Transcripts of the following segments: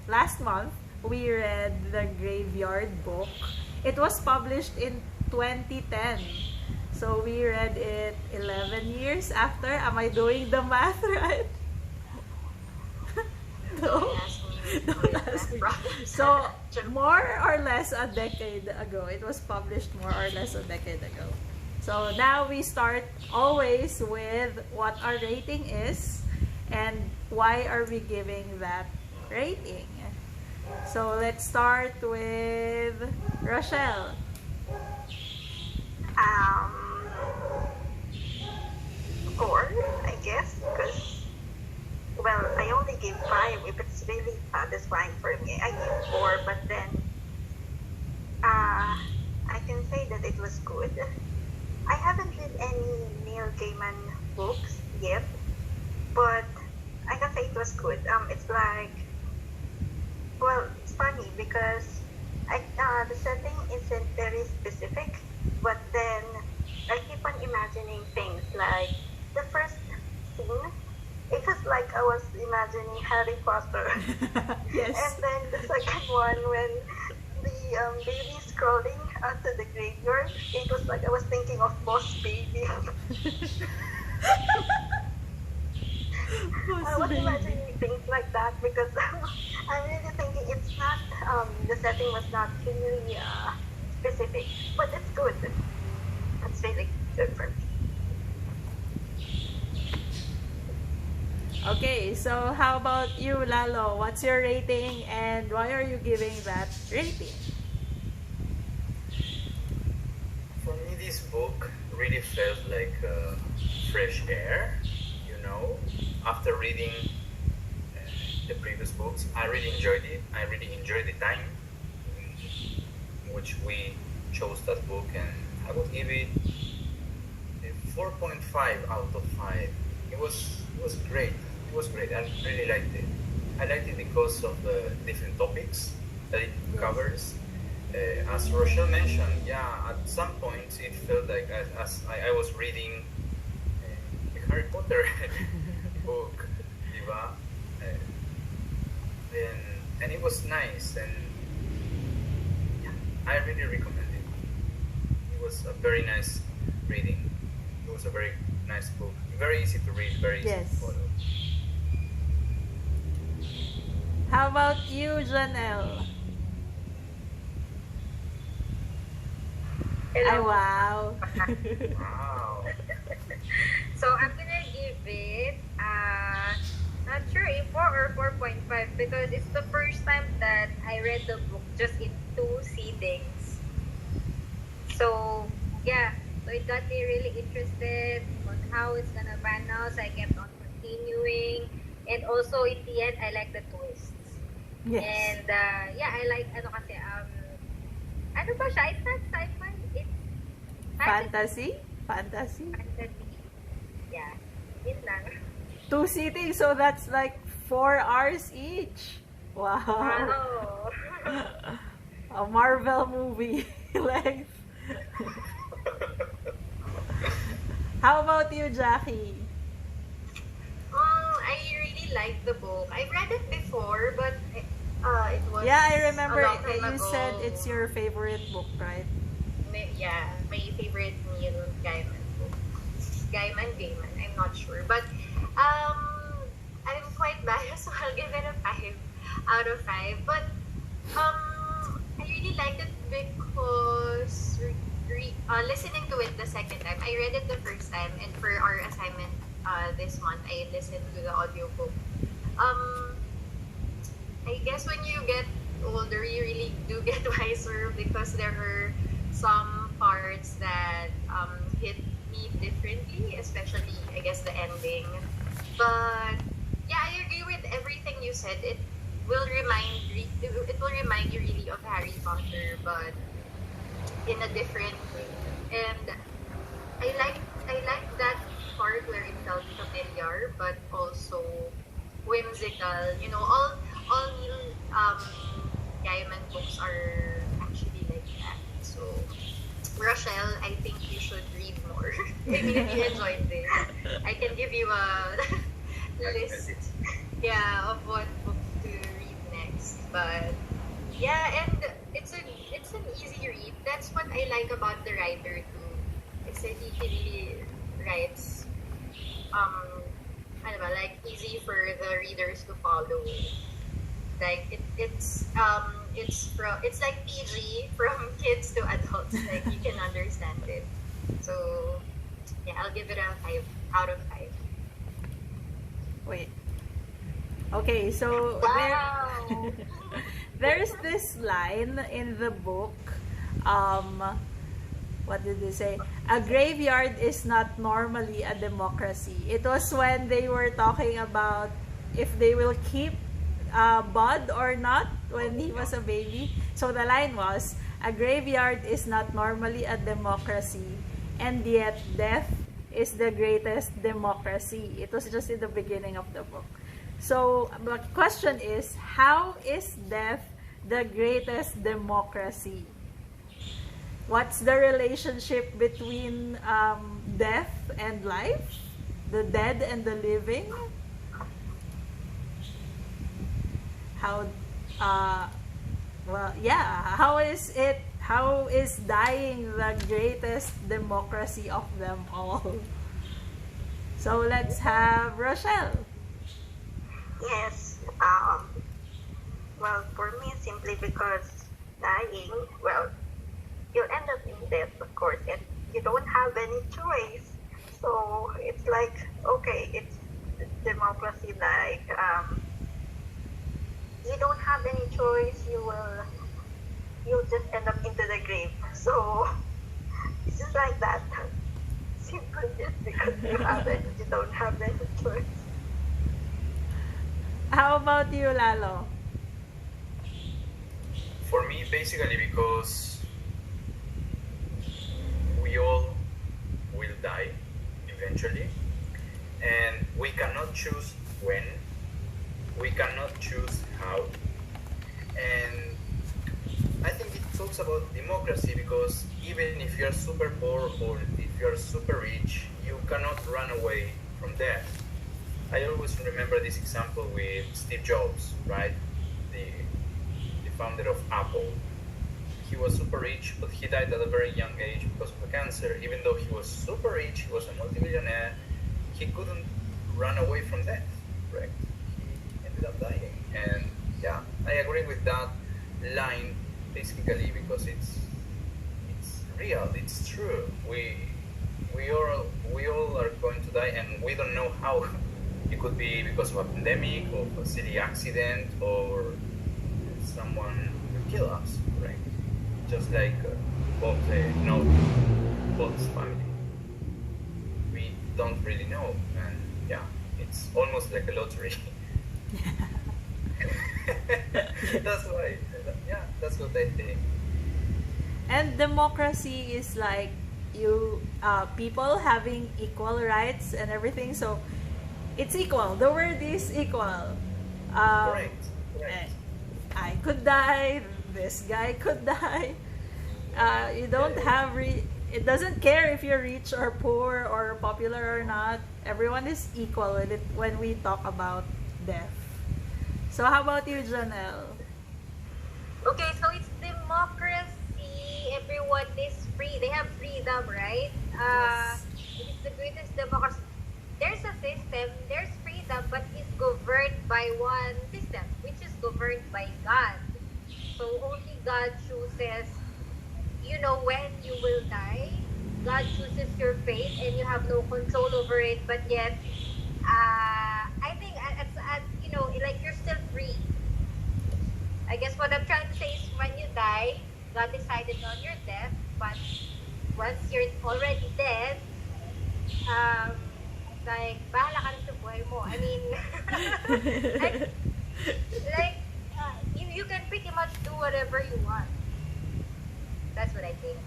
last month, we read The Graveyard Book. It was published in 2010. So we read it 11 years after. Am I doing the math right? Don't No. ask me Don't with ask that me. problem. So, more or less a decade ago. It was published more or less a decade ago. So, now we start always with what our rating is and why are we giving that rating. So, let's start with Rochelle. Um, 4, I guess, because, well, I only give 5 if it's really satisfying for me. I give 4, but then I can say that it was good. I haven't read any Neil Gaiman books yet, but I can say it was good. It's like, well, it's funny because the setting isn't very specific, but then I keep on imagining things like the first scene. It was like I was imagining Harry Potter. Yes. And then the second one, when the baby is crawling onto the graveyard, it was like I was thinking of Boss Baby. I was imagining things like that because I'm really thinking it's not, the setting was not really specific, but it's good. It's really good for me. Okay, so how about you, Lalo? What's your rating and why are you giving that rating? For me, this book really felt like fresh air, you know. After reading the previous books, I really enjoyed it. I really enjoyed the time in which we chose that book, and I would give it a 4.5 out of 5. It was great. It was great. I really liked it. I liked it because of the different topics that it covers. As Rochelle mentioned, yeah, at some points it felt like as I was reading the Harry Potter book, diba? And it was nice, and yeah, I really recommend it. It was a very nice reading. It was a very nice book. Very easy to read, very easy Yes. to follow. How about you, Janelle? Ay, Hello. wow. Wow. So I'm gonna give it not sure a 4 or 4.5 because it's the first time that I read the book just in 2 sittings. So yeah, so it got me really interested on how it's gonna pan out. So I kept on continuing, and also in the end, I like the twists. Yes. And yeah, I like ano kasi ano ba siya? It's not sci-fi. It's Fantasy? Fantasy? fantasy. Yeah, yun lang. 2 sittings, so that's like 4 hours each. Wow. Wow. A Marvel movie length. How about you, Jackie? I really like the book. I've read it before, but it was Yeah, I remember a long time you ago. said it's your favorite book, right? Yeah, my favorite Neil Gaiman book. Gaiman, I'm not sure. But I'm quite biased, so I'll give it a 5 out of 5. But I really liked it because listening to it the second time, I read it the first time, and for our assignment this month, I listened to the audiobook. I guess when you get older, you really do get wiser because there are some parts that hit me differently, especially I guess the ending. But yeah, I agree with everything you said. It will remind you really of Harry Potter, but in a different way. And I like that part where it felt familiar but also whimsical. You know, all Neil Gaiman books are actually like that. So Rochelle, I think you should read more. I mean, if you enjoyed this, I can give you a list, yeah, of what books to read But yeah, and it's an easy read. That's what I like about the writer too. It's that he really writes ano ba, like easy for the readers to follow. Like it's like PG from kids to adults. Like you can understand it. So yeah, I'll give it a 5 out of 5. Wait. Okay, so Wow. there's this line in the book. What did they say? A graveyard is not normally a democracy. It was when they were talking about if they will keep Bud or not when he was a baby. So the line was, a graveyard is not normally a democracy, and yet death is the greatest democracy. It was just in the beginning of the book. So the question is, how is death the greatest democracy? What's the relationship between death and life? The dead and the living? How, well, yeah, how is dying the greatest democracy of them all? So let's have Rochelle. Yes. Well, for me, simply because dying, well, you'll end up in death, of course, and you don't have any choice. So it's like, okay, it's democracy, like, you don't have any choice, you'll just end up into the grave. So it's just like that. Simple, just because you don't have any choice. How about you, Lalo? For me, basically because we all will die eventually, and we cannot choose when, we cannot choose how. And I think it talks about democracy because even if you're super poor or if you're super rich, you cannot run away from death. I always remember this example with Steve Jobs, right? The founder of Apple. He was super rich, but he died at a very young age because of a cancer. Even though he was super rich, he was a multimillionaire, he couldn't run away from death, correct? He ended up dying. And yeah, I agree with that line basically because it's real, it's true. We all are going to die, and we don't know how. It could be because of a pandemic, or a silly accident, or someone will kill us, right? Just like Bob's family. We don't really know, and yeah, it's almost like a lottery. That's why, yeah, that's what I think. And democracy is like people having equal rights and everything. So it's equal. The word is equal. Correct. I could die. This guy could die. You don't have it doesn't care if you're rich or poor or popular or not. Everyone is equal with it when we talk about death. So how about you, Janelle? Okay, so it's democracy. Everyone is free. They have freedom, right? Yes. It's the greatest democracy. There's a system, there's freedom, but it's governed by one system, which is governed by God. So only God chooses, when you will die. God chooses your fate, and you have no control over it. But yet, I think like you're still free. I guess what I'm trying to say is when you die, God decided on your death. But once you're already dead, like, bahala ka rin sa buhay mo. I mean, you can pretty much do whatever you want. That's what I think.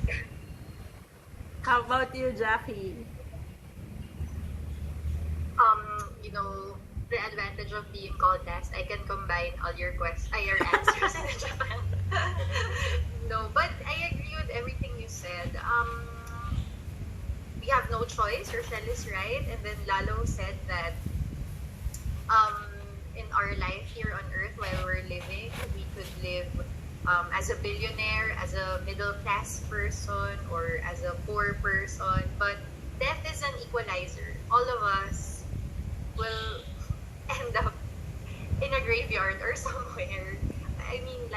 How about you, Jackie? The advantage of being called last, I can combine all your answers in Japan. No, but I agree with everything you said. We have no choice. Rochelle is right, and then Lalo said that in our life here on Earth while we're living, we could as a billionaire, as a middle class person, or as a poor person. But death is an equalizer. All of us will end up in a graveyard or somewhere. I mean,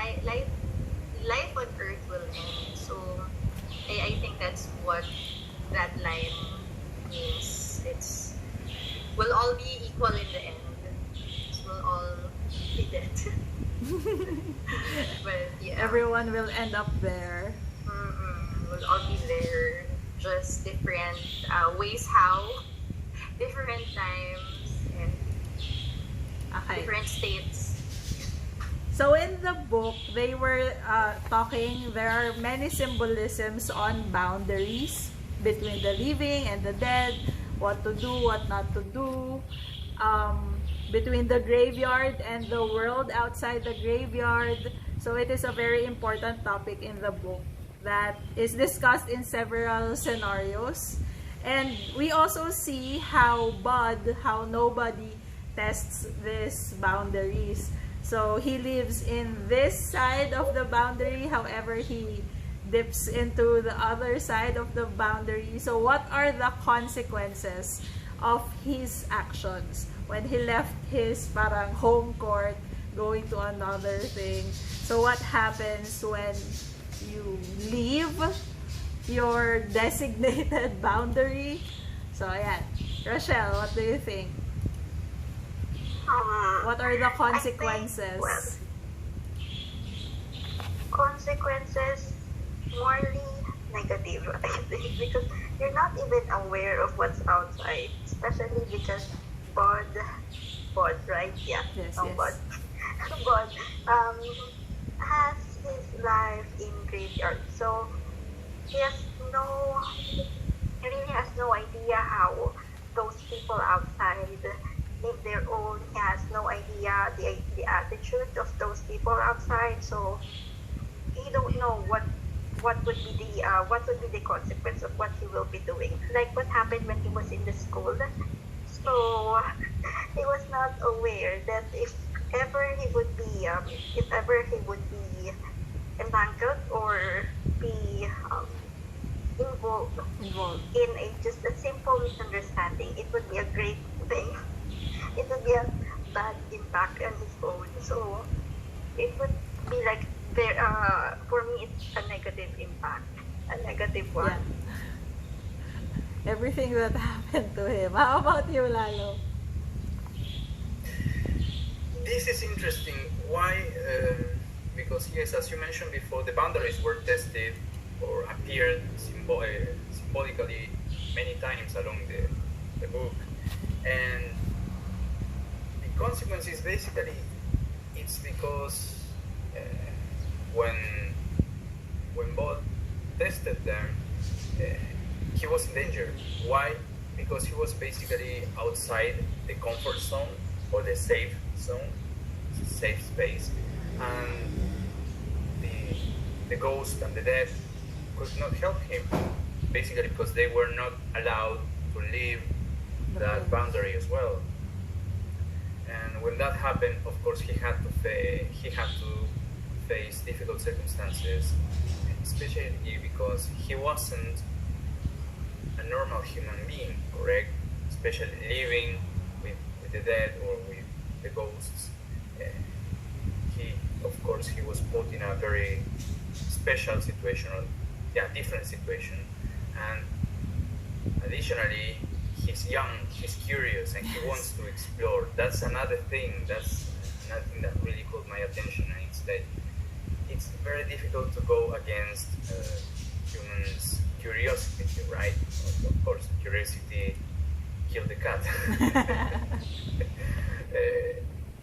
life on Earth will end. So I think that's what that line means. We'll all be equal in the end. We'll all be dead. But yeah, Everyone will end up there. we'll all be there. Just different ways how, different times, and Okay. different states. So in the book, they were talking, there are many symbolisms on boundaries between the living and the dead, what to do, what not to do, between the graveyard and the world outside the graveyard. So it is a very important topic in the book that is discussed in several scenarios. And we also see how nobody tests these boundaries. So he lives in this side of the boundary, however he dips into the other side of the boundary. So what are the consequences of his actions when he left his parang home court going to another thing? So what happens when you leave your designated boundary? So ayan, Rochelle, what do you think? What are the consequences? Consequences morally negative, I think, because you're not even aware of what's outside, especially because Bod, right? Yeah, Yes, no, yes. Bod. Bod has his life in graveyard, so he really has no idea how those people outside live their own. He has no idea the attitude of those people outside, so he don't know what would be the consequence of what he will be doing. Like what happened when he was in the school. So he was not aware that if ever he would be entangled or be involved in just a simple misunderstanding, it would be a great thing. It would be a bad impact on his own. So it would be like for me it's a negative impact, a negative one. Yeah. Everything that happened to him. How about you, Lalo? This is interesting. Why? Because yes, as you mentioned before, the boundaries were tested or appeared symbolically many times along the book, and the consequence is basically it's because when Bod tested them, he was in danger. Why? Because he was basically outside the comfort zone or the safe zone, safe space, and the ghost and the dead could not help him, basically because they were not allowed to leave that boundary as well. And when that happened, of course, he had to face difficult circumstances, especially because he wasn't a normal human being, correct? Especially living with the dead or with the ghosts. Of course, he was put in a very special situation, or different situation. And additionally, he's young, he's curious, and he wants to explore. That's another thing. That's another thing that really caught my attention, and it's that it's very difficult to go against humans' curiosity, right? Of course, curiosity killed the cat.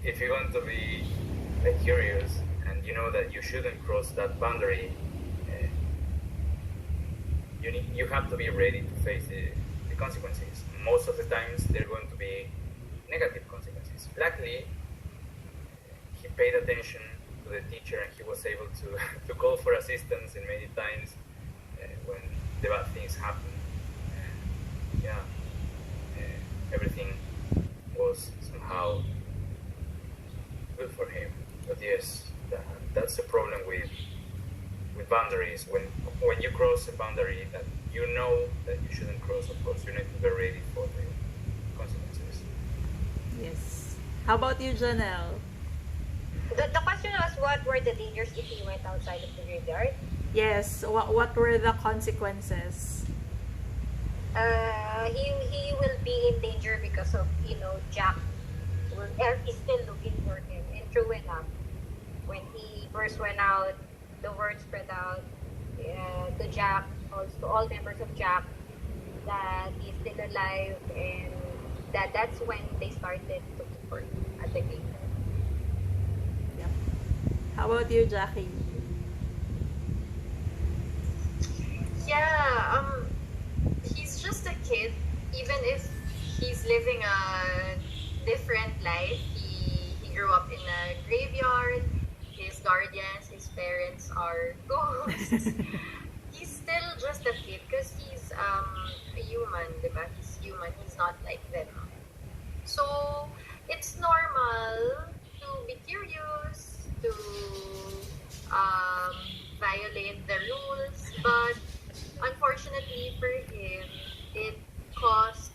If you want to be curious and you know that you shouldn't cross that boundary, you have to be ready to face the consequences. Most of the times they're going to be negative consequences. Luckily, he paid attention to the teacher and he was able to call for assistance, and many times when the bad things happen, everything was somehow good for him. But yes, that's the problem with boundaries. When you cross a boundary that you know that you shouldn't cross, of course, you need to be ready for the consequences. Yes. How about you, Janelle? The question was, what were the dangers if he went outside of the graveyard? Yes. What were the consequences? He will be in danger because of, Jack is still looking for him. And true enough, when he first went out, the word spread out to Jack, also to all members of Jack, that he's still alive, and that's when they started looking for him at the gate. Yep. How about you, Jackie? Yeah, he's just a kid. Even if he's living a different life, he grew up in a graveyard. His guardians, his parents are ghosts. He's still just a kid because he's a human, diba? He's human. He's not like them. So it's normal to be curious, to violate the rules, but unfortunately for him, it cost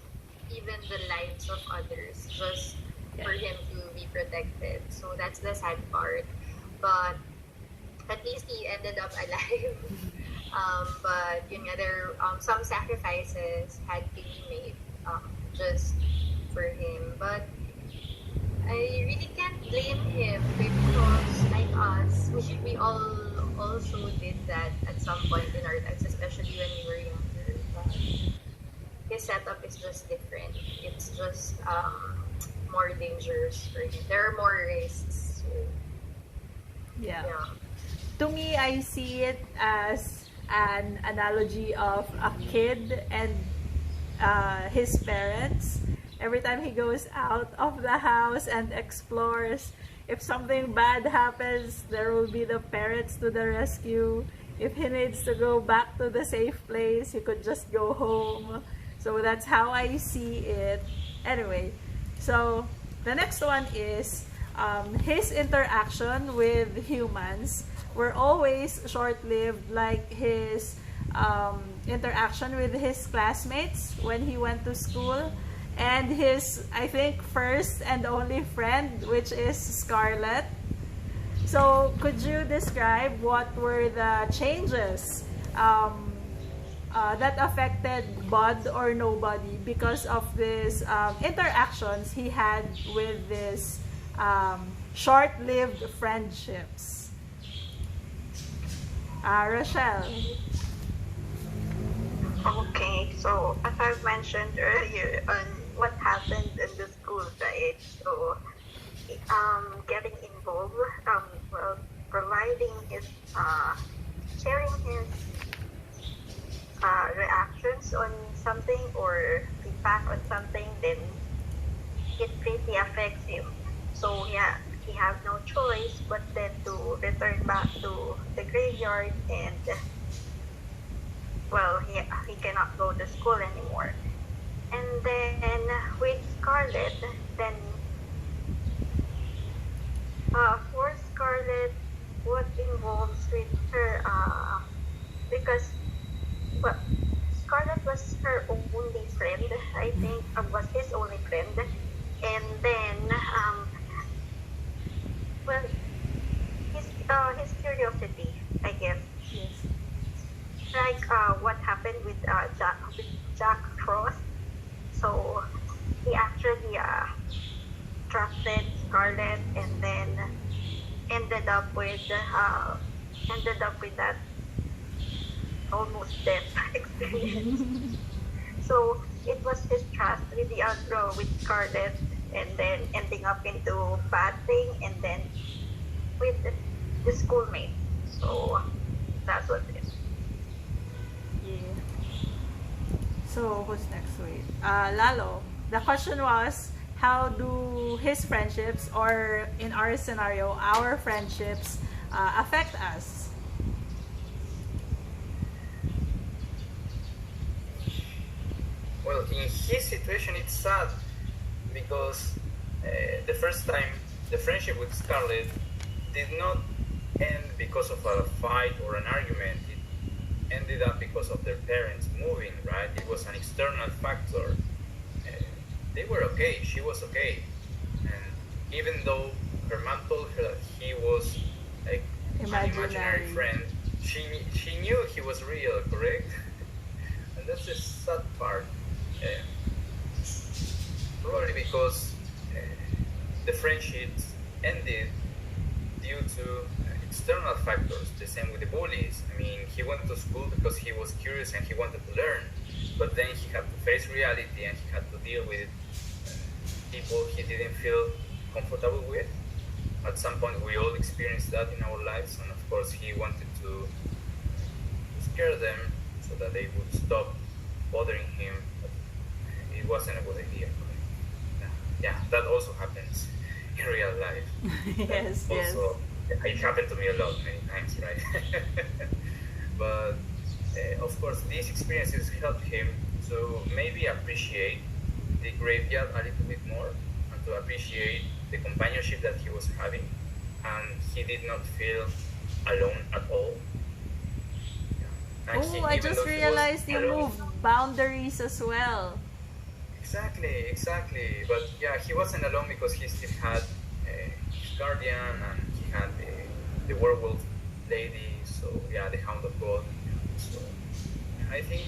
even the lives of others just for him to be protected. So that's the sad part. But at least he ended up alive. But yun nga, there some sacrifices had to be made just for him. But I really can't blame him because, like us, we all also did that at some point in our lives, especially when we were younger. But his setup is just different. It's just more dangerous for him. There are more risks. So, Yeah. yeah. To me, I see it as an analogy of a kid and his parents. Every time he goes out of the house and explores, if something bad happens, there will be the parents to the rescue. If he needs to go back to the safe place, he could just go home. So that's how I see it. Anyway, so the next one is his interaction with humans were always short-lived, like his interaction with his classmates when he went to school, and his, I think, first and only friend, which is Scarlett. So could you describe what were the changes that affected Bud or Nobody because of these interactions he had with these short-lived friendships? Rochelle. Okay, so as I've mentioned earlier on what happened in the school, right? So, getting involved, well, providing his, sharing his reactions on something or feedback on something, then it greatly affects him. So yeah, he has no choice but then to return back to the graveyard, and well, he cannot go to school anymore. And then with Scarlett, then for Scarlett, what involves with her, because well, Scarlett was her only friend, I think, was his only friend. And then, well, his curiosity, I guess. Yes. Like what happened with Jack Frost. So he actually trusted Scarlett, and then ended up with that almost death experience. So it was his trust really outgrow with Scarlett, and then ending up into bad thing, and then with the schoolmate. So that's what it is. Yeah. So who's next? Wait. Lalo. The question was, how do his friendships, or in our scenario, our friendships, affect us? Well, in his situation, it's sad because the first time the friendship with Scarlett did not end because of a fight or an argument. It ended up because of their parents moving, right? It was an external factor. They were okay, she was okay. And even though her mom told her that he was like an imaginary Imaginary. friend, she knew he was real, correct? And that's the sad part. Uh, Probably because the friendships ended due to external factors. The same with the bullies. I mean, he went to school because he was curious and he wanted to learn, but then he had to face reality and he had to deal with people he didn't feel comfortable with. At some point, we all experienced that in our lives, and of course, he wanted to scare them so that they would stop bothering him. But it wasn't a good idea. Yeah, that also happens in real life. Yes, yes. Also, it happened to me a lot, many times, right? But of course, these experiences helped him to maybe appreciate the graveyard a little bit more and to appreciate the companionship that he was having. And he did not feel alone at all. Yeah. And Oh, I even just though he was realized you alone- moved boundaries as well. Exactly. But yeah, he wasn't alone because he still had his guardian and he had the werewolf lady. So yeah, the Hound of God. So I think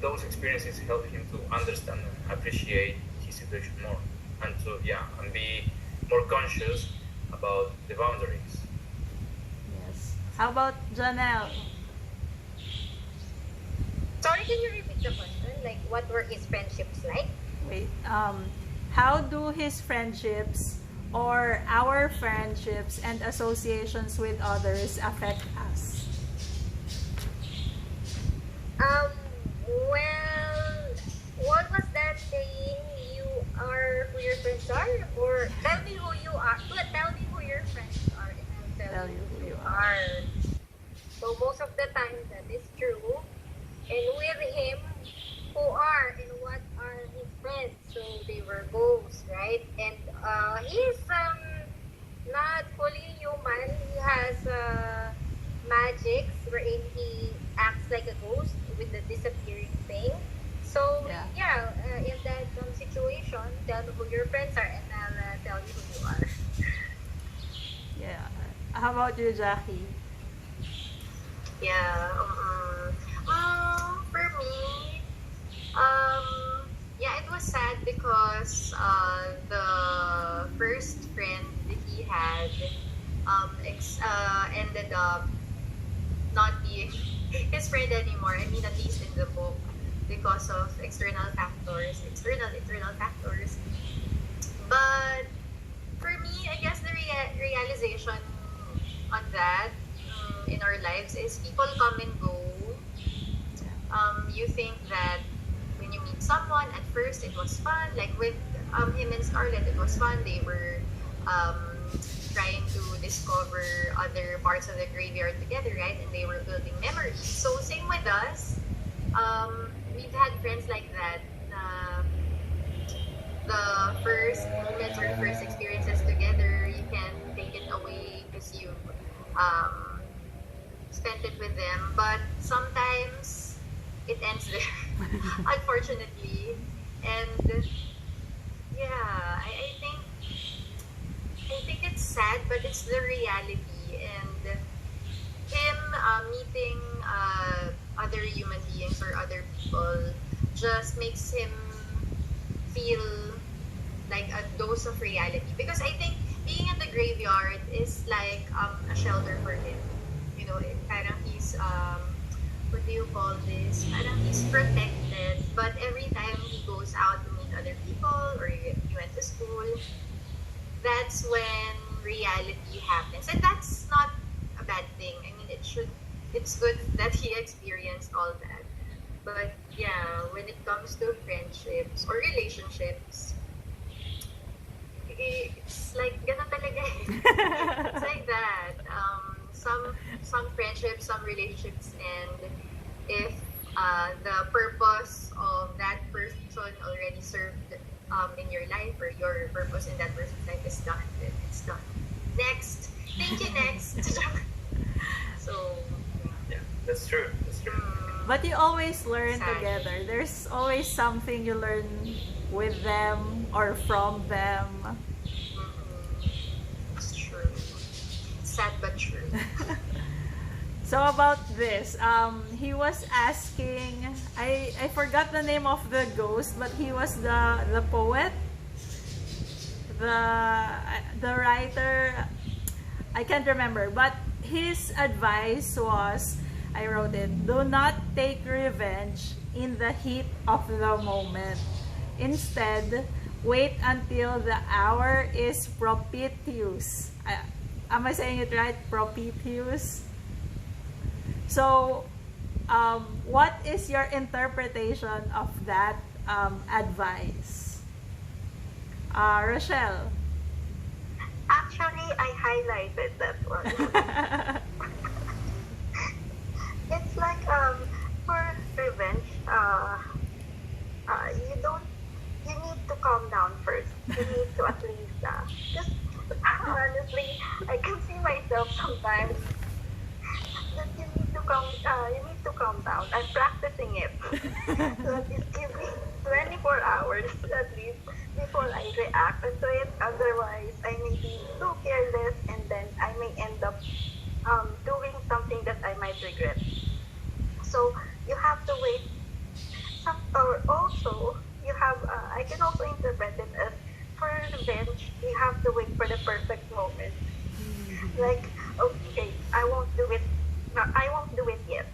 those experiences helped him to understand and appreciate his situation more, and to and be more conscious about the boundaries. Yes. How about Janelle? Sorry, can you repeat the question? Like, what were his friendships like? Wait, how do his friendships or our friendships and associations with others affect us? Well, what was that saying? You are who your friends are? Or tell me who you are. Well, tell me who your friends are and I'll tell you who you are. So most of the time that is true. And with him, who are and what are his friends? So they were ghosts, right? And he's not fully human. He has magics wherein he acts like a ghost with the disappearing thing. So Yeah. in that situation, tell me who your friends are and I'll tell you who you are. Yeah. How about you, Jackie? Yeah. For me, yeah, it was sad because the first friend that he had ended up not being his friend anymore. I mean, at least in the book, because of external factors, internal factors. But for me, I guess the realization on that in our lives is people come and go. You think that when you meet someone, at first it was fun. Like with him and Scarlett, it was fun. They were um, trying to discover other parts of the graveyard together, right? And they were building memories. So same with us. We've had friends like that. The first moments or first experiences together, you can take it away because you um, spent it with them. But sometimes it ends there, unfortunately. And yeah, I think it's sad, but it's the reality. And him meeting other human beings or other people just makes him feel like a dose of reality. Because I think being in the graveyard is like a shelter for him. You know, parang he's what do you call this? Parang he's protected, but every time he goes out to meet other people or he went to school, that's when reality happens. And that's not a bad thing. I mean, it's good that he experienced all that. But yeah, when it comes to friendships or relationships, it's like ganun talaga eh. It's like that. Some friendships, some relationships, and if the purpose of that person already served in your life, or your purpose in that person's life is done, then it's done. Next. Thank you, next. So, Yeah, that's true. That's true. But you always learn Sad. together. There's always something you learn with them or from them. it's true. Sad but true. So about this, he was asking, I forgot the name of the ghost, but he was the poet, the writer. I can't remember, but his advice was, I wrote it, do not take revenge in the heat of the moment. Instead, wait until the hour is propitious. Am I saying it right? Propitious? So, what is your interpretation of that advice? Rochelle? Actually, I highlighted that one. It's like for revenge, you need to calm down first. You need to at least just honestly, I can see myself sometimes that you need to calm down. I'm practicing it. So at least give me 24 hours at least before I react to it. Otherwise, I may be too careless and then I may end up doing something that I might regret. So you have to wait. Or also, you have. I can also interpret it as for revenge. You have to wait for the perfect moment. Like, okay, I won't do it. No, I won't do it yet.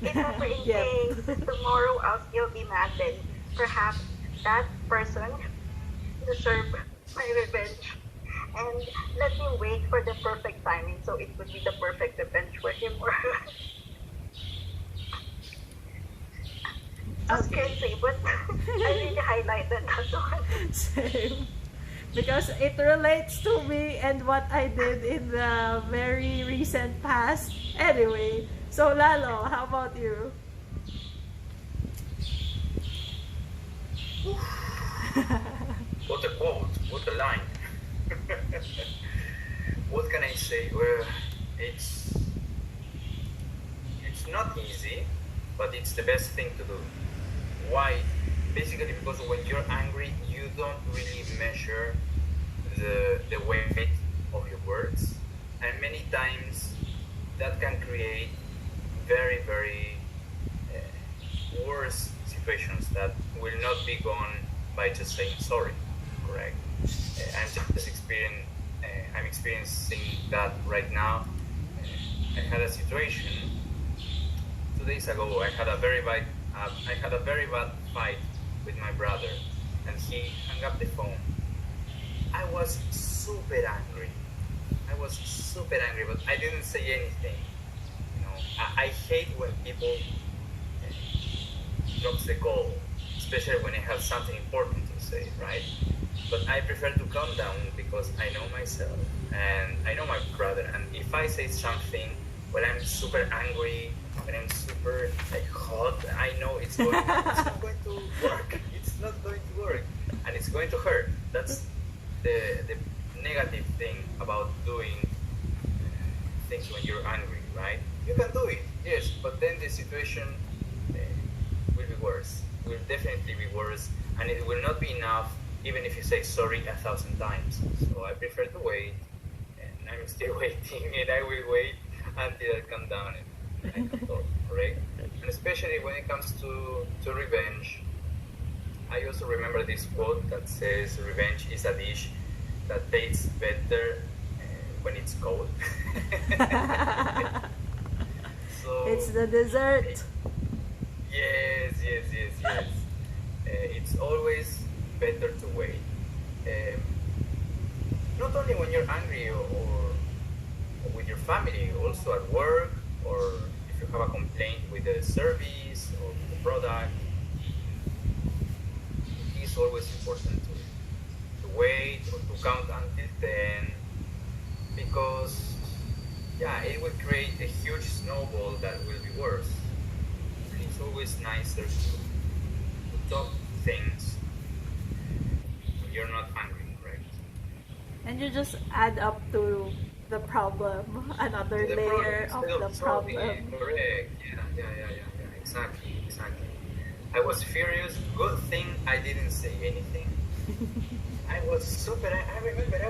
If ever in Yep. case tomorrow I'll still be mad, then perhaps that person deserve my revenge. And let me wait for the perfect timing so it would be the perfect revenge for him or her. Just Okay. crazy, but I really highlighted that one. Same. Because it relates to me and what I did in the very recent past. Anyway, so Lalo, how about you? What a quote, what a line. What can I say? Well, it's not easy, but it's the best thing to do. Why? Basically because when you're angry, you don't really measure the weight of your words, and many times that can create very, very worse situations that will not be gone by just saying sorry. Correct. I'm experiencing that right now. I had a situation 2 days ago. I had a very bad fight with my brother, and he hung up the phone. I was super angry. But I didn't say anything. I hate when people drops the call, especially when I have something important to say, right? But I prefer to calm down because I know myself and I know my brother. And if I say something when I'm super angry, when I'm super hot, I know it's not going to work. It's not going to work, and it's going to hurt. That's the negative thing about doing things when you're angry, right? You can do it, yes, but then the situation will be worse. Will definitely be worse, and it will not be enough even if you say sorry 1,000 times. So I prefer to wait, and I'm still waiting, and I will wait until I calm down and I can talk, correct? And especially when it comes to revenge, I also remember this quote that says, "Revenge is a dish that tastes better when it's cold." So It's the dessert. yes. It's always better to wait. Not only when you're angry or with your family, also at work, or if you have a complaint with the service or the product. It is always important to wait or to count until 10, because it will create a huge snowball that will be worse. It's always nicer to talk things when you're not angry, right? And you just add up to the problem, another The layer problem of instead the of solving it. problem. Correct. Yeah. Exactly. I was furious. Good thing I didn't say anything. I was super. I remember I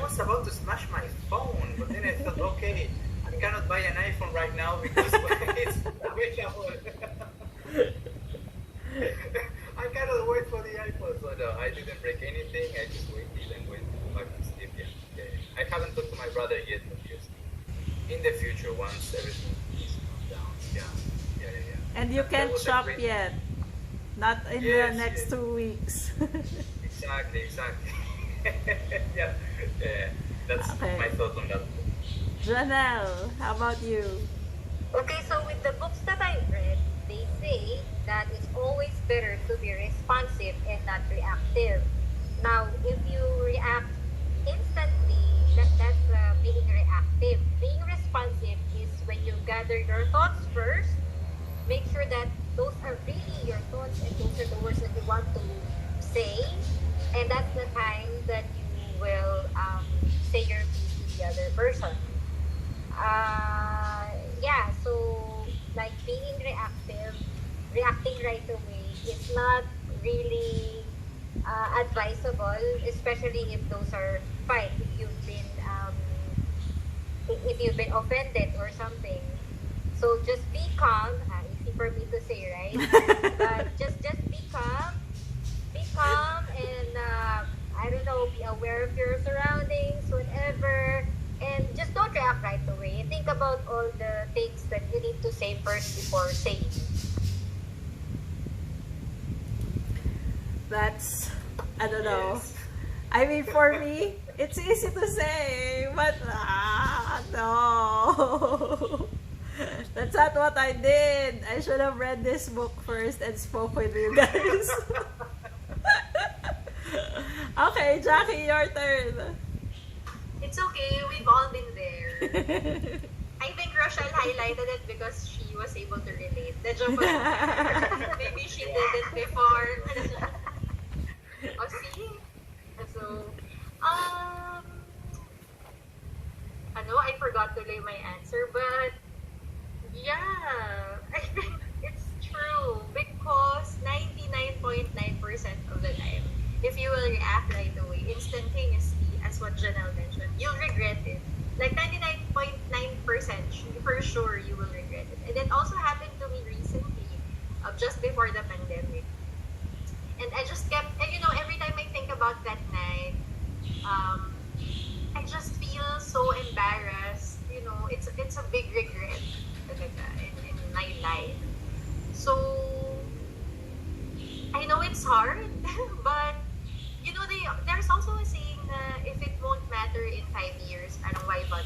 was about to smash my phone, but then I thought, okay, I cannot buy an iPhone right now because it's available. I cannot wait for the iPhone. So no, I didn't break anything. I just waited and went back to sleep. Yeah. I haven't talked to my brother yet, but just in the future, once everything is calmed down. Yeah. And you That can't was a shop great- yet. Not in Yes, the next yes. 2 weeks. Exactly. yeah. That's Okay. my thought on that. Janelle, how about you? Okay, so with the books that I've read, they say that it's always better to be responsive and not reactive. Now, if you react instantly, that's being reactive. Being responsive is when you gather your thoughts first, make sure that those are really your thoughts and those are the words that you want to say, and that's the time that you will say your piece to the other person. Yeah, so like being reactive, reacting right away is not really advisable, especially if those are fine. If you've been offended or something. So just be calm. Easy for me to say, right? But just be calm, and I don't know, be aware of your surroundings, whatever, and just don't react right away. Think about all the things that you need to say first before saying. That's, I don't know. Yes. I mean, for me, it's easy to say, but no. That's not what I did. I should have read this book first and spoke with you guys. Okay, Jackie, your turn. It's okay, we've all been there. I think Rochelle highlighted it because she was able to relate. The joke was maybe she did it before. Oh, see? So, I forgot to lay my answer, but yeah, I think it's true because 99.9% of the time, if you will react right away, instantaneously, as what Janelle mentioned, you'll regret it. Like 99.9% for sure you will regret it. And it also happened to me recently, just before the pandemic. And I just kept, and every time I think about that night, I just feel so embarrassed. It's a big regret talaga in my life. So, I know it's hard, but there's also a saying na if it won't matter in 5 years, why bother?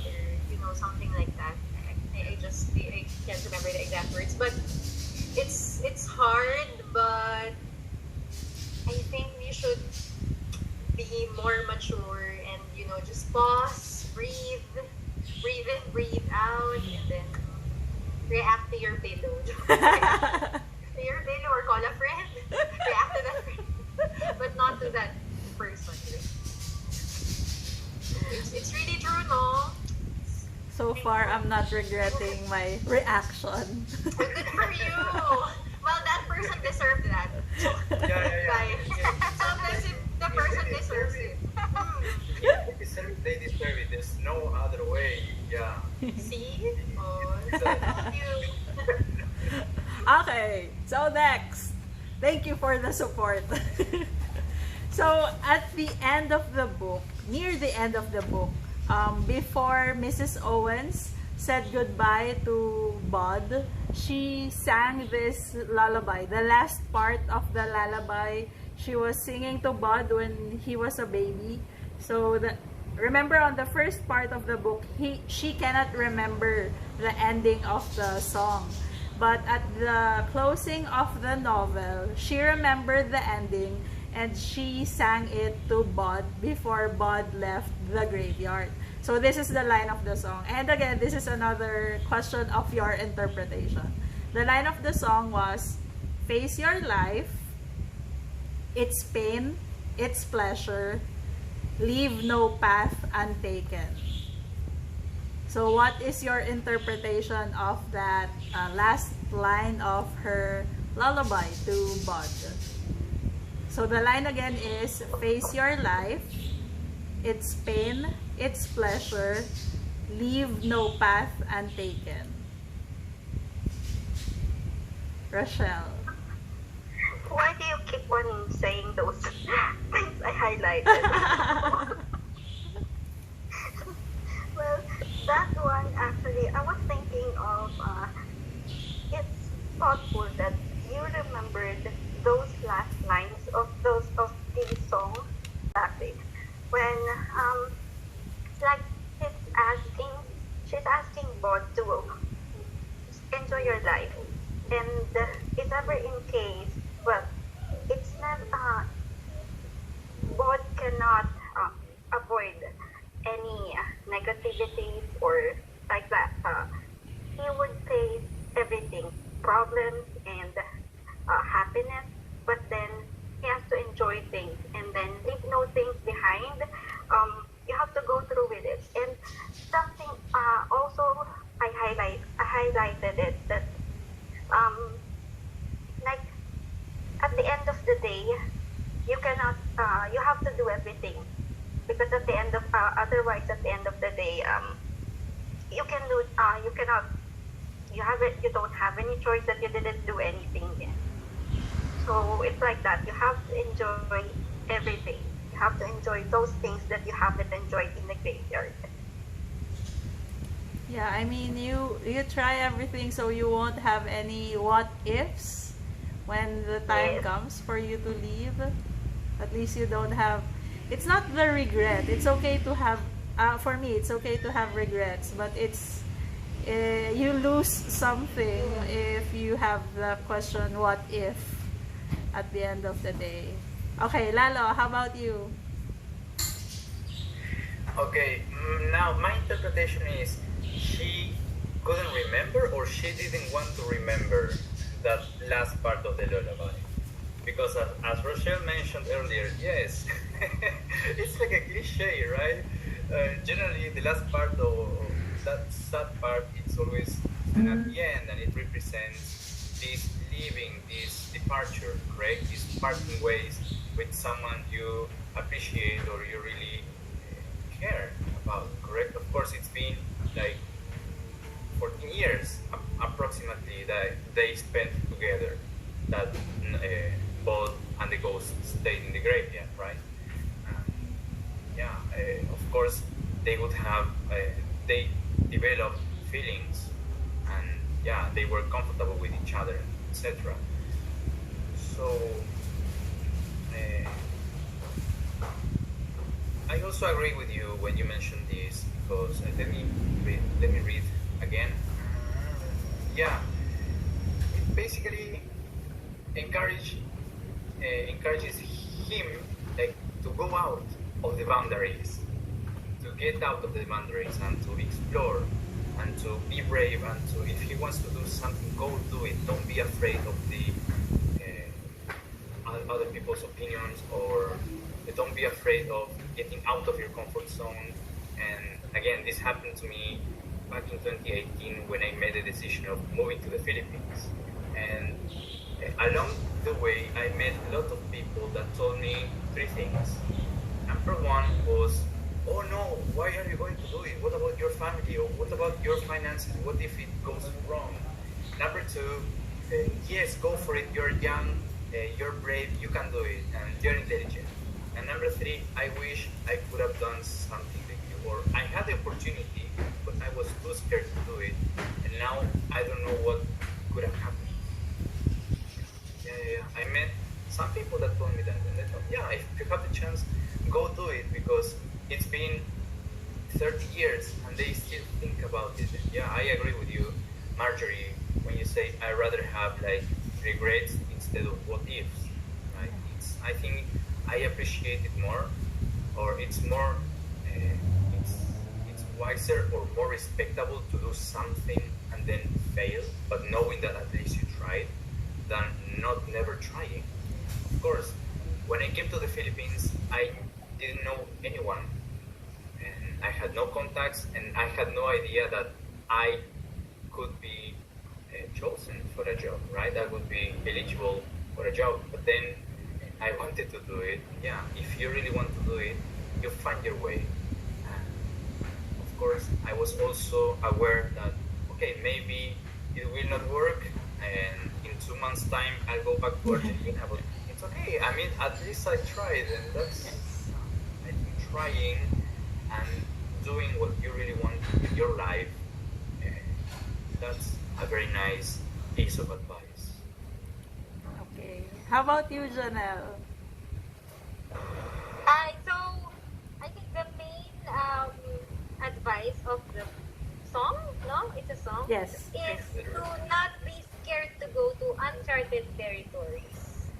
Something like that. I can't remember the exact words, but it's hard, but I think we should be more mature and just pause, breathe in, breathe out, and then react to your pillow. To your pillow or call a friend. React to that friend. But not to that person. It's really true, no? So far, I'm not regretting my reaction. Well, good for you. Well, that person deserved that. Yeah. Bye. Sometimes the person deserves it. They deserve it. There's no other way. Yeah. See? Oh, So, thank you. Okay, so next. Thank you for the support. So, at the end of the book, near the end of the book, before Mrs. Owens said goodbye to Bud, she sang this lullaby. The last part of the lullaby, she was singing to Bud when he was a baby. So, remember on the first part of the book, she cannot remember the ending of the song. But at the closing of the novel, she remembered the ending and she sang it to Bud before Bud left the graveyard. So this is the line of the song. And again, this is another question of your interpretation. The line of the song was, face your life, its pain, its pleasure, leave no path untaken. So what is your interpretation of that last line of her lullaby to Bud? So the line again is, face your life, its pain, its pleasure, leave no path untaken. Rochelle. Why do you keep on saying those things I highlighted? Well, that one actually, I was thinking of, it's thoughtful that you remembered those last lines of the song exactly. When it's like asking, she's asking God to enjoy your life, and if ever in case, well, it's not God cannot avoid any negativities or like that. He would face everything, problems and happiness, but then he has to enjoy things and then leave no things behind. You have to go through with it. And something also I highlighted it that like at the end of the day, you cannot you have to do everything, because at the end of otherwise at the end of the day you cannot, you don't have any choice that you didn't do anything yet. So it's like that, you have to enjoy everything, you have to enjoy those things that you haven't enjoyed in the graveyard. Yeah, I mean, you try everything so you won't have any what ifs when the time Yes. comes for you to leave. At least you don't have, it's not the regret. It's okay to have, for me, it's okay to have regrets, but it's, you lose something if you have the question, what if, at the end of the day. Okay, Lalo, how about you? Okay, now my interpretation is she couldn't remember, or she didn't want to remember that last part of the lullaby. Because as Rochelle mentioned earlier, yes, it's like a cliche, right? Generally, the last part of that sad part, it's always at the end, and it represents this leaving, this departure, right? This parting ways with someone you appreciate or you really care about, correct? Of course, it's been like 14 years approximately that they spent together, that Bud and the ghost stayed in the graveyard, right? Yeah, of course they would have, they developed feelings, and yeah, they were comfortable with each other, etc. So I also agree with you when you mentioned this, because let me read again. Yeah, it basically encourages him, like, to go out of the boundaries, to get out of the boundaries and to explore and to be brave, and to, if he wants to do something, go do it. Don't be afraid of the other people's opinions, or don't be afraid of getting out of your comfort zone. And again, this happened to me back in 2018 when I made the decision of moving to the Philippines. And along the way, I met a lot of people that told me three things. Number one was, oh no, why are you going to do it? What about your family? Or what about your finances? What if it goes wrong? Number two, yes, go for it. You're young, you're brave, you can do it, and you're intelligent. And number three, I wish I could have done something like you, or I had the opportunity, but I was too scared to do it, and now I don't know what could have happened. Yeah. I met some people that told me that, and they thought, yeah, if you have the chance, go do it, because it's been 30 years and they still think about it. And yeah, I agree with you, Marjorie, when you say I rather have like regrets instead of what ifs. Right? I think I appreciate it more, or it's more, it's wiser or more respectable to do something and then fail, but knowing that at least you tried, than not never trying. Of course, when I came to the Philippines, I didn't know anyone, and I had no contacts, and I had no idea that I could be chosen for a job, right? I would be eligible for a job. But then I wanted to do it. Yeah, if you really want to do it, you find your way. Of course, I was also aware that, okay, maybe it will not work, and in 2 months' time I'll go back to Argentina. But it's okay. I mean, at least I tried, and that's, I think, trying and doing what you really want with your life. That's a very nice piece of advice. Okay. How about you, Janelle? So I think the main advice of the song, no, it's a song, Yes. is to not be scared to go to uncharted territories.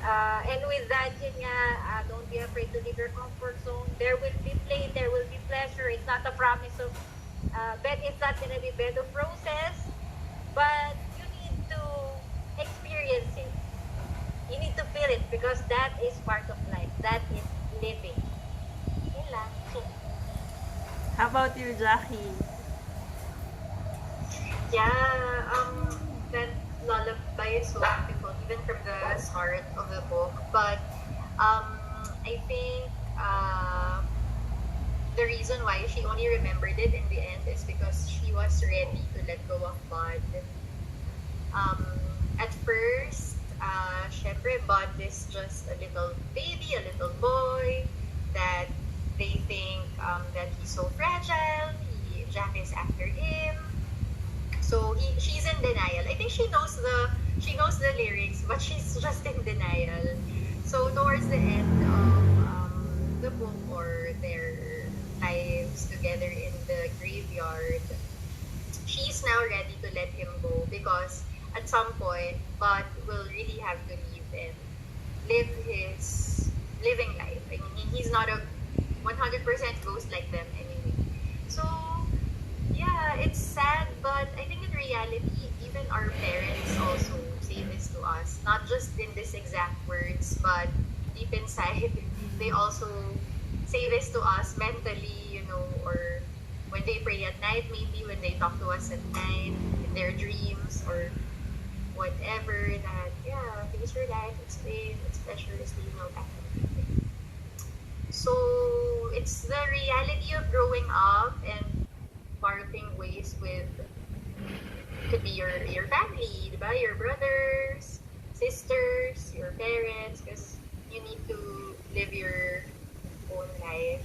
And with that, yun nga, don't be afraid to leave your comfort zone. There will be play, there will be pleasure. It's not a promise of bed. It's not gonna be bed of roses, but you need to experience it. You need to feel it because that is part of life. That is living. Yun lang. How about you, Jackie? Yeah, that lullaby is so beautiful, even from the start of the book. But I think the reason why she only remembered it in the end is because she was ready to let go of Bud. At first, syempre, Bud is just a little baby, a little boy that they think that he's so fragile. Jack is after him. So she's in denial. I think she knows the lyrics, but she's just in denial. So towards the end of the book, or their lives together in the graveyard, she's now ready to let him go because at some point Bud will really have to leave and live his living life. I mean, he's not a 100% ghost like them anyway. So yeah, it's sad, but I think in reality, even our parents also say this to us, not just in these exact words, but deep inside, they also say this to us mentally, or when they pray at night, maybe when they talk to us at night, in their dreams, or whatever, that, yeah, face your life, it's pain, it's pleasures, that kind of thing. So, it's the reality of growing up and parting ways with, could be your family, diba? Your brothers, sisters, your parents, because you need to live your own life.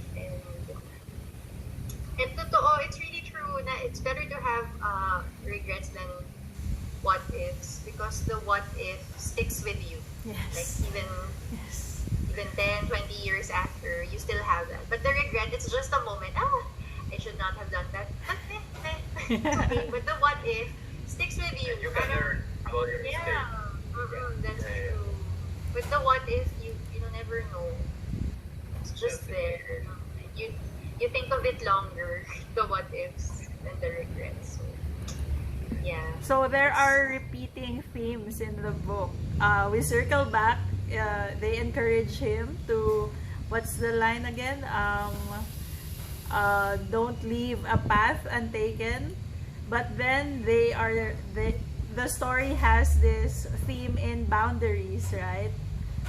And totoo, it's really true na it's better to have regrets than what ifs, because the what if sticks with you. Yes. Like even Yes. even 10, 20 years after, you still have that. But the regret, it's just a moment. I should not have done that. But okay. But the what if sticks with you. You can learn about your mistake. Yeah, that's true. But the what if, you never know. It's just there. You think of it longer, the what ifs than the regrets. So, yeah. So there are repeating themes in the book. We circle back. They encourage him to, what's the line again? Don't leave a path untaken. But then the story has this theme in boundaries, right?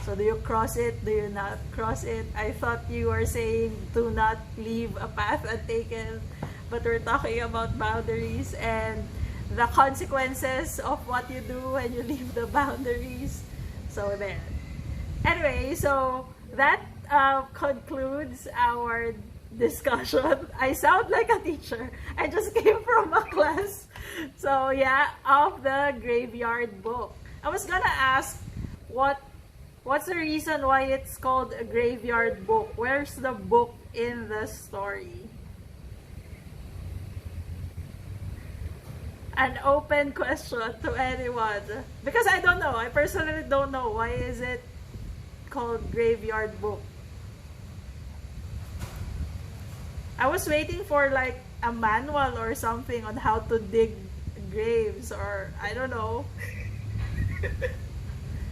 So do you cross it? Do you not cross it? I thought you were saying do not leave a path untaken, but we're talking about boundaries and the consequences of what you do when you leave the boundaries. So there. Anyway, so that concludes our discussion. I sound like a teacher. I just came from a class. So yeah, of the Graveyard Book. I was gonna ask what's the reason why it's called a Graveyard Book? Where's the book in the story? An open question to anyone. Because I don't know. I personally don't know. Why is it called Graveyard Book? I was waiting for like a manual or something on how to dig graves, or I don't know.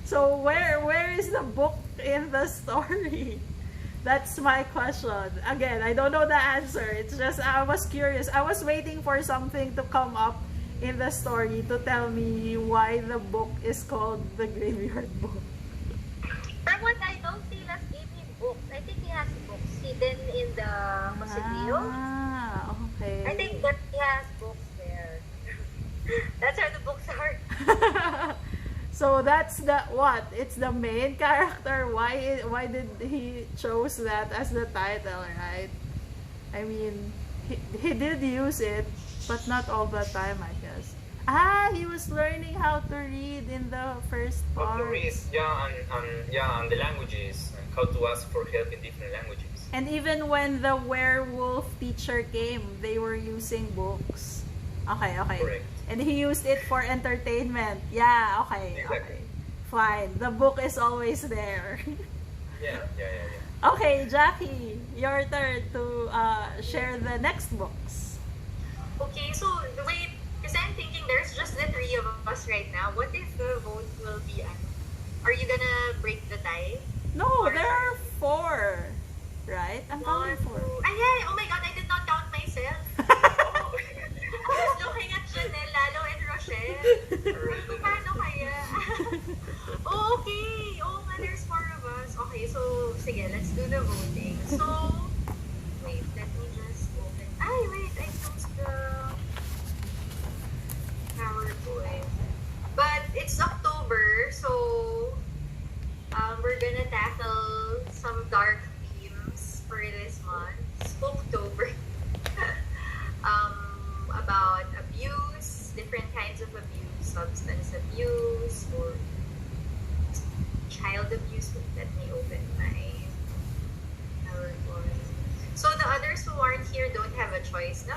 So where is the book in the story? That's my question. Again, I don't know the answer. It's just I was curious. I was waiting for something to come up in the story to tell me why the book is called The Graveyard Book. From what I know, Silas gave me books. I think he has books hidden in the mausoleum. Ah, okay. I think that he has books there. That's where the books are. So that's the what? It's the main character. Why did he chose that as the title, right? I mean, he did use it, but not all the time, I guess. Ah, he was learning how to read in the first How to part. read, and the languages, and how to ask for help in different languages. And even when the werewolf teacher came, they were using books. Okay. Correct. And he used it for entertainment. Yeah, okay. Exactly. Fine. The book is always there. Yeah. Okay, Jackie, your turn to share the next books. Okay, so wait, because I'm thinking there's just the three of us right now. What if the vote will be are you gonna break the tie? No, there are 4. Right? I'm counting 4. Yeah, oh my god, I did not count myself. I was looking at Chanel, Lalo, and Rochelle. So, paano kaya? Oh, okay. Oh, nga, there's 4 of us. Okay, so, sige, let's do the voting. So, wait, let me just open. Wait, I closed the PowerPoint. But it's October, so we're gonna tackle some dark themes for this month. Spooktober. About abuse, different kinds of abuse, substance abuse, or child abuse. Let me open my PowerPoint. So the others who aren't here don't have a choice. No,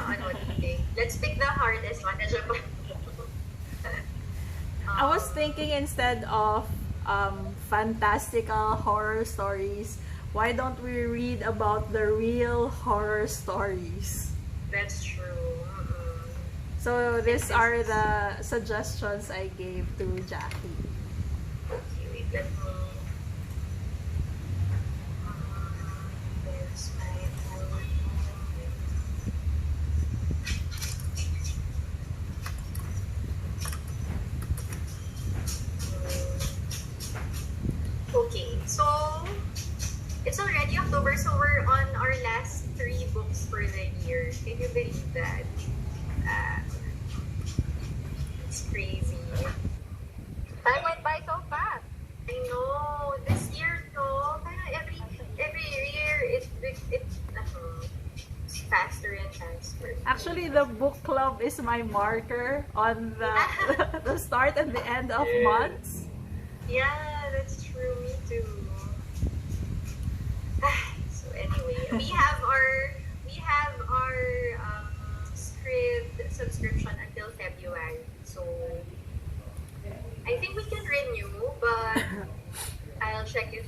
okay. Let's pick the hardest one. I was thinking instead of fantastical horror stories, why don't we read about the real horror stories? That's true. So these are the suggestions I gave to Jackie. Okay, wait, let me. There's my PowerPoint. Okay, so it's already October, so we're on our last 3 books for the year. Can you believe that? It's crazy. Time went by so fast. I know. This year, no. Parang every year, it's faster and faster. Actually, the book club is my marker on the the start and the end of months. Yeah, that's true. Me too. So anyway, we have our Scribd subscription until February. So I think we can renew, but I'll check if